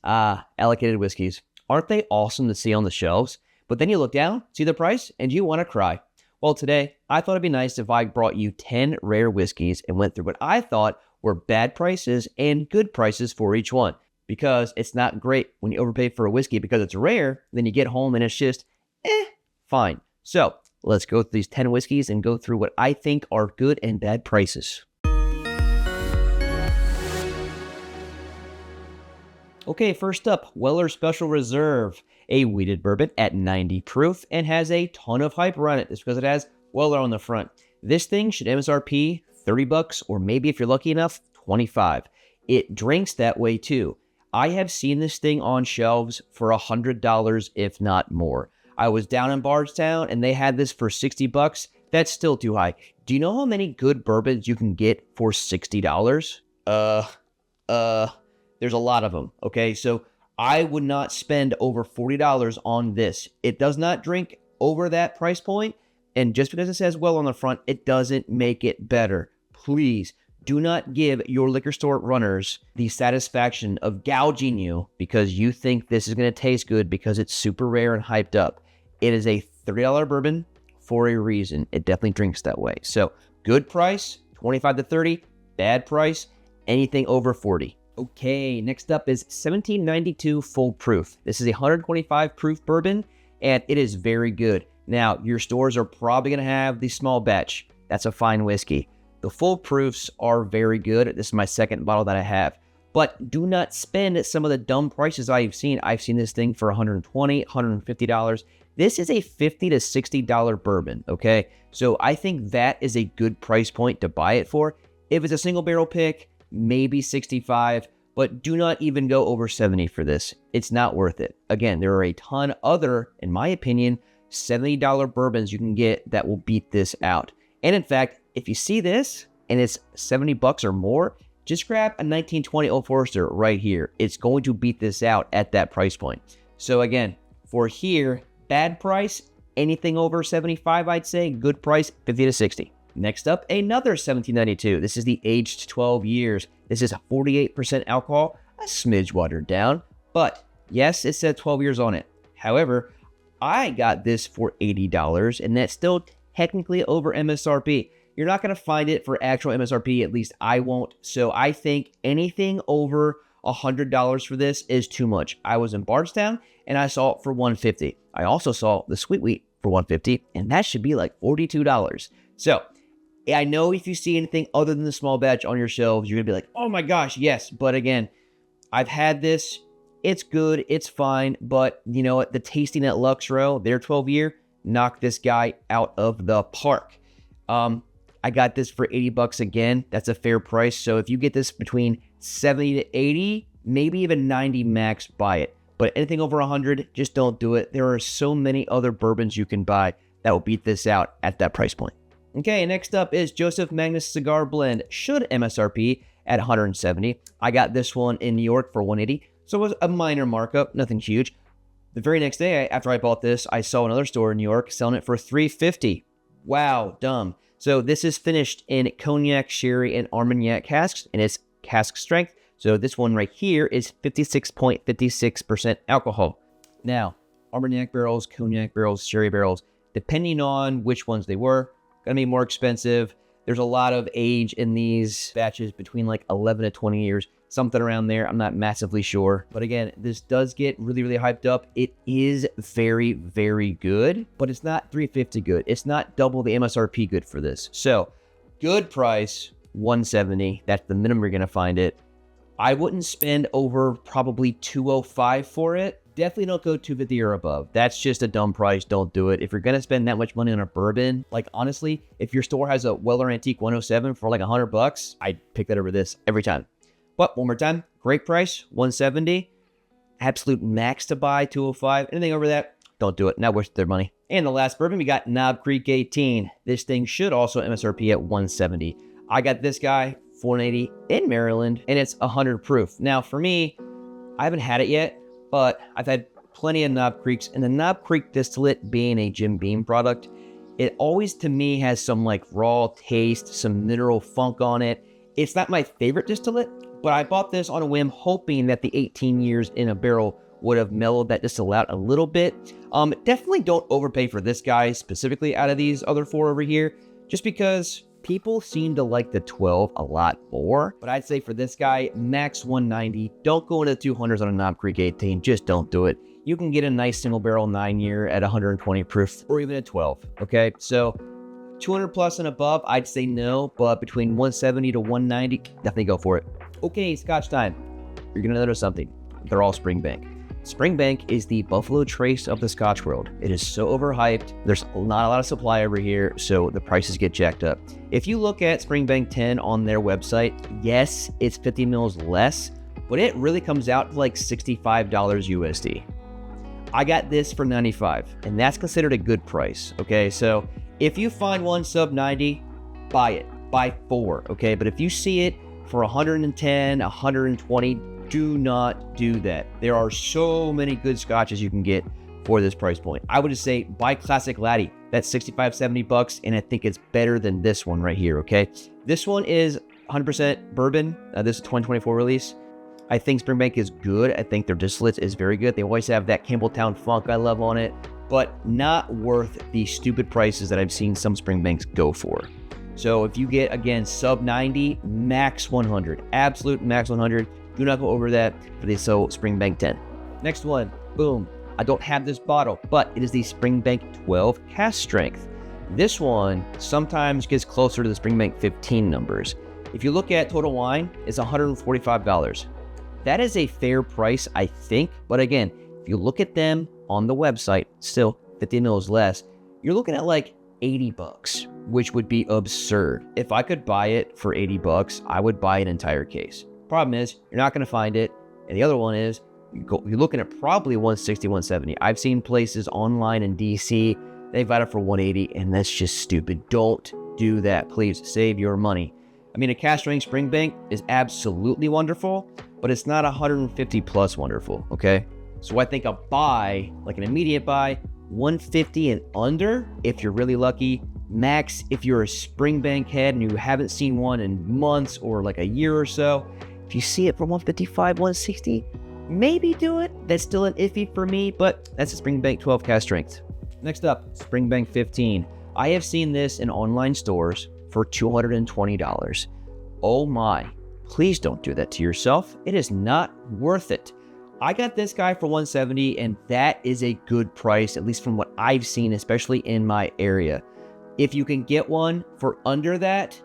Allocated whiskeys. Aren't they awesome to see on the shelves? But then you look down, see the price, and you want to cry. Well, today, I thought it'd be nice if I brought you 10 rare whiskeys and went through what I thought were bad prices and good prices for each one. Because it's not great when you overpay for a whiskey because it's rare, then you get home and it's just, fine. So, let's go through these 10 whiskeys and go through what I think are good and bad prices. Okay, first up, Weller Special Reserve, a wheated bourbon at 90 proof and has a ton of hype around it just because it has Weller on the front. This thing should MSRP $30 or maybe if you're lucky enough, $25. It drinks that way too. I have seen this thing on shelves for $100 if not more. I was down in Bardstown and they had this for $60. That's still too high. Do you know how many good bourbons you can get for $60? There's a lot of them, okay? So I would not spend over $40 on this. It does not drink over that price point, and just because it says well on the front, it doesn't make it better. Please do not give your liquor store runners the satisfaction of gouging you because you think this is going to taste good because it's super rare and hyped up. It is a $30 bourbon for a reason. It definitely drinks that way. So good price, 25 to 30. Bad price, anything over 40. Okay, next up is 1792 Full Proof. This is a 125 proof bourbon, and it is very good. Now, your stores are probably going to have the small batch. That's a fine whiskey. The full proofs are very good. This is my second bottle that I have. But do not spend some of the dumb prices I've seen. I've seen this thing for $120, $150. This is a $50 to $60 bourbon, okay? So I think that is a good price point to buy it for. If it's a single barrel pick, maybe 65, but do not even go over 70 for this. It's not worth it. Again, there are a ton other, in my opinion, $70 bourbons you can get that will beat this out. And in fact, if you see this and it's $70 or more, just grab a 1920 Old Forester right here. It's going to beat this out at that price point. So again, for here, bad price, anything over 75, I'd say. Good price, 50 to 60. Next up, another 1792. This is the aged 12 years. This is 48% alcohol, a smidge watered down. But yes, it said 12 years on it. However, I got this for $80, and that's still technically over MSRP. You're not going to find it for actual MSRP, at least I won't. So I think anything over $100 for this is too much. I was in Bardstown, and I saw it for $150. I also saw the Sweet Wheat for $150, and that should be like $42. So I know if you see anything other than the small batch on your shelves, you're going to be like, oh my gosh, yes. But again, I've had this. It's good. It's fine. But you know what? The tasting at Lux Row, their 12-year, knocked this guy out of the park. I got this for $80 again. That's a fair price. So if you get this between 70 to 80, maybe even 90 max, buy it. But anything over 100, just don't do it. There are so many other bourbons you can buy that will beat this out at that price point. Okay, next up is Joseph Magnus Cigar Blend. Should MSRP at $170. I got this one in New York for $180, so it was a minor markup, nothing huge. The very next day after I bought this, I saw another store in New York selling it for $350. Wow, dumb. So this is finished in cognac, sherry, and Armagnac casks, and it's cask strength. So this one right here is 56.56% alcohol. Now, Armagnac barrels, cognac barrels, sherry barrels, depending on which ones they were, going to be more expensive. There's a lot of age in these batches between like 11 to 20 years, something around there. I'm not massively sure. But again, this does get really, really hyped up. It is very, very good, but it's not $350 good. It's not double the MSRP good for this. So good price, $170. That's the minimum you're going to find it. I wouldn't spend over probably $205 for it. Definitely don't go $250 or above. That's just a dumb price. Don't do it. If you're going to spend that much money on a bourbon, like honestly, if your store has a Weller Antique 107 for like $100, I'd pick that over this every time. But one more time, great price, $170. Absolute max to buy, $205. Anything over that, don't do it. Not worth their money. And the last bourbon, we got Knob Creek 18. This thing should also MSRP at $170. I got this guy, $480 in Maryland, and it's 100 proof. Now for me, I haven't had it yet, but I've had plenty of Knob Creeks, and the Knob Creek distillate being a Jim Beam product, it always to me has some like raw taste, some mineral funk on it. It's not my favorite distillate, But I bought this on a whim, hoping that the 18 years in a barrel would have mellowed that distillate out a little bit. Definitely don't overpay for this guy, specifically out of these other 4 over here, just because people seem to like the 12 a lot more. But I'd say for this guy, max 190. Don't go into the 200s on a Knob Creek 18. Just don't do it. You can get a nice single barrel 9-year at 120 proof, or even a 12. Okay, so 200 plus and above, I'd say no, but between 170 to 190, definitely go for it. Okay, Scotch time. You're gonna notice something. They're all Springbank. Springbank is the Buffalo Trace of the Scotch world. It is so overhyped. There's not a lot of supply over here, so the prices get jacked up. If you look at Springbank 10 on their website, yes, it's 50 mils less, but it really comes out to like $65 USD. I got this for $95, and that's considered a good price, okay? So if you find one sub 90, buy it. Buy 4, okay? But if you see it for 110, 120, do not do that. There are so many good scotches you can get for this price point. I would just say buy Classic Laddie. That's 65, 70 bucks, and I think it's better than this one right here, okay? This one is 100% bourbon. This is a 2024 release. I think Springbank is good. I think their distillate is very good. They always have that Campbelltown funk I love on it, but not worth the stupid prices that I've seen some Springbanks go for. So if you get, again, sub 90, max 100, absolute max 100. Do not go over that for the Springbank 10. Next one, boom. I don't have this bottle, but it is the Springbank 12 Cask Strength. This one sometimes gets closer to the Springbank 15 numbers. If you look at Total Wine, it's $145. That is a fair price, I think. But again, if you look at them on the website, still 50 mils less, you're looking at like 80 bucks, which would be absurd. If I could buy it for 80 bucks, I would buy an entire case. Problem is, you're not going to find it. And the other one is, you're looking at probably 160, 170. I've seen places online in DC, they've got it for 180, and that's just stupid. Don't do that. Please save your money. I mean, a Cask Strength Springbank is absolutely wonderful, but it's not 150 plus wonderful, okay? So I think a buy, like an immediate buy, 150 and under, if you're really lucky. Max, if you're a Springbank head and you haven't seen one in months or like a year or so, if you see it for 155, 160, maybe do it. That's still an iffy for me, but that's a Springbank 12 Cask Strength. Next up, Springbank 15. I have seen this in online stores for $220. Oh my, please don't do that to yourself. It is not worth it. I got this guy for 170, and that is a good price, at least from what I've seen, especially in my area. If you can get one for under that,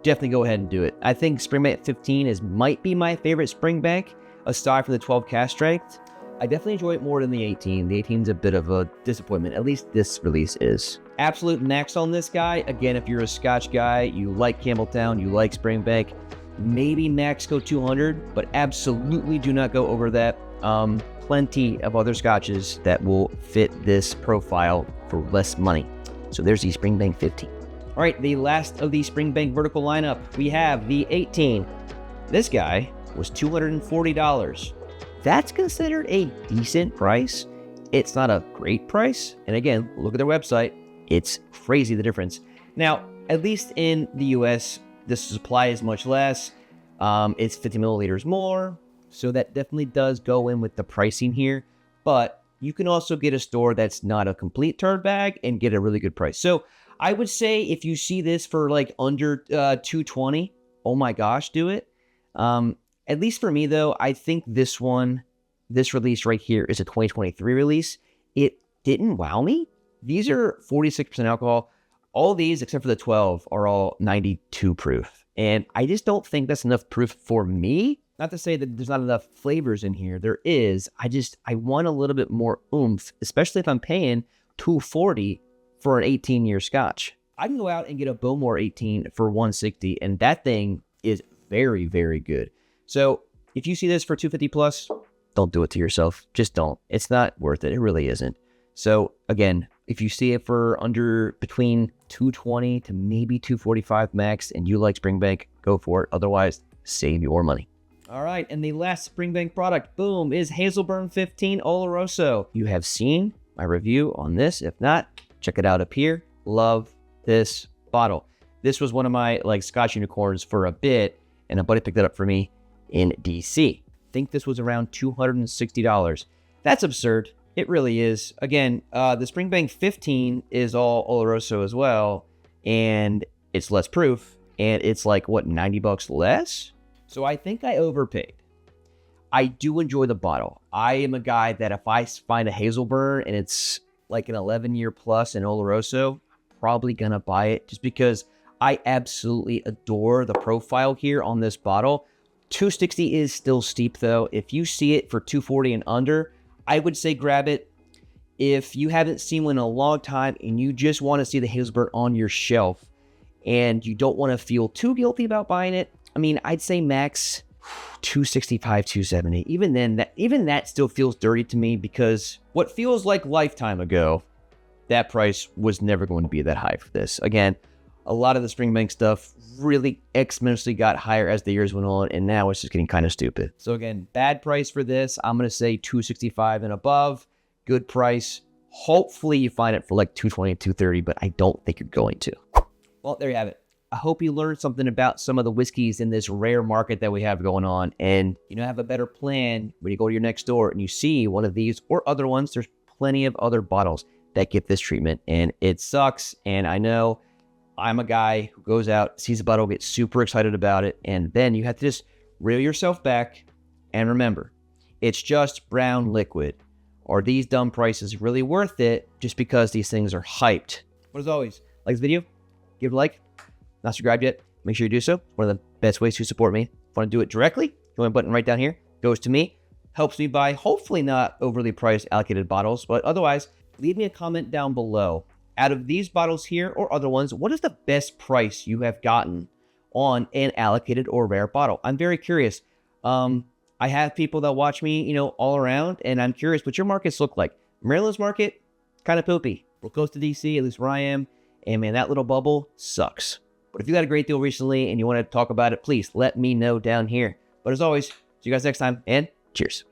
definitely go ahead and do it. I think Springbank 15 might be my favorite Springbank, aside from the 12 Cask Strength. I definitely enjoy it more than the 18. The 18 is a bit of a disappointment. At least this release is. Absolute max on this guy. Again, if you're a Scotch guy, you like Campbelltown, you like Springbank, maybe max go 200, but absolutely do not go over that. Plenty of other Scotches that will fit this profile for less money. So there's the Springbank 15. All right, the last of the Springbank vertical lineup, we have the 18. This guy was $240. That's considered a decent price. It's not a great price. And again, look at their website. It's crazy the difference. Now, at least in the US, the supply is much less. It's 50 milliliters more. So that definitely does go in with the pricing here. But you can also get a store that's not a complete turd bag and get a really good price. So I would say if you see this for like under 220, oh my gosh, do it. At least for me though, I think this release right here is a 2023 release. It didn't wow me. These are 46% alcohol. All these, except for the 12, are all 92 proof. And I just don't think that's enough proof for me. Not to say that there's not enough flavors in here. There is. I want a little bit more oomph, especially if I'm paying $240 for an 18-year Scotch. I can go out and get a Bowmore 18 for $160, and that thing is very, very good. So if you see this for $250 plus, don't do it to yourself. Just don't. It's not worth it. It really isn't. So again, if you see it for between $220 to maybe $245 max, and you like Springbank, go for it. Otherwise, save your money. All right, and the last Springbank product, boom, is Hazelburn 15 Oloroso. You have seen my review on this. If not, check it out up here. Love this bottle. This was one of my Scotch unicorns for a bit, and a buddy picked it up for me. in DC. I think this was around $260. That's absurd. It really is. Again, the Springbank 15 is all Oloroso as well, and it's less proof, and it's like, what, 90 bucks less? So I think I overpaid. I do enjoy the bottle. I am a guy that if I find a Hazelburn and it's like an 11-year plus in Oloroso, I'm probably gonna buy it just because I absolutely adore the profile here on this bottle. $260 is still steep though. If you see it for $240 and under, I would say grab it. If you haven't seen one in a long time and you just want to see the Hazelburn on your shelf and you don't want to feel too guilty about buying it, I mean, I'd say max $265, $270. Even that still feels dirty to me because what feels like lifetime ago, that price was never going to be that high for this. Again, a lot of the Springbank stuff really exponentially got higher as the years went on, and now it's just getting kind of stupid. So again, bad price for this. I'm going to say $265 and above. Good price. Hopefully you find it for like $220, $230, but I don't think you're going to. Well, there you have it. I hope you learned something about some of the whiskeys in this rare market that we have going on, and have a better plan when you go to your next store and you see one of these or other ones. There's plenty of other bottles that get this treatment, and it sucks, and I know I'm a guy who goes out, sees a bottle, gets super excited about it, and then you have to just reel yourself back and remember, it's just brown liquid. Are these dumb prices really worth it just because these things are hyped? But as always, like this video, give it a like. Not subscribed yet, make sure you do so. It's one of the best ways to support me. If you want to do it directly, join button right down here goes to me. Helps me buy hopefully not overly priced allocated bottles, but otherwise, leave me a comment down below. Out of these bottles here or other ones, what is the best price you have gotten on an allocated or rare bottle? I'm very curious. I have people that watch me, all around, and I'm curious what your markets look like. Maryland's market, kind of poopy. We're close to DC, at least where I am, and man, that little bubble sucks. But if you got a great deal recently and you want to talk about it, please let me know down here. But as always, see you guys next time, and cheers.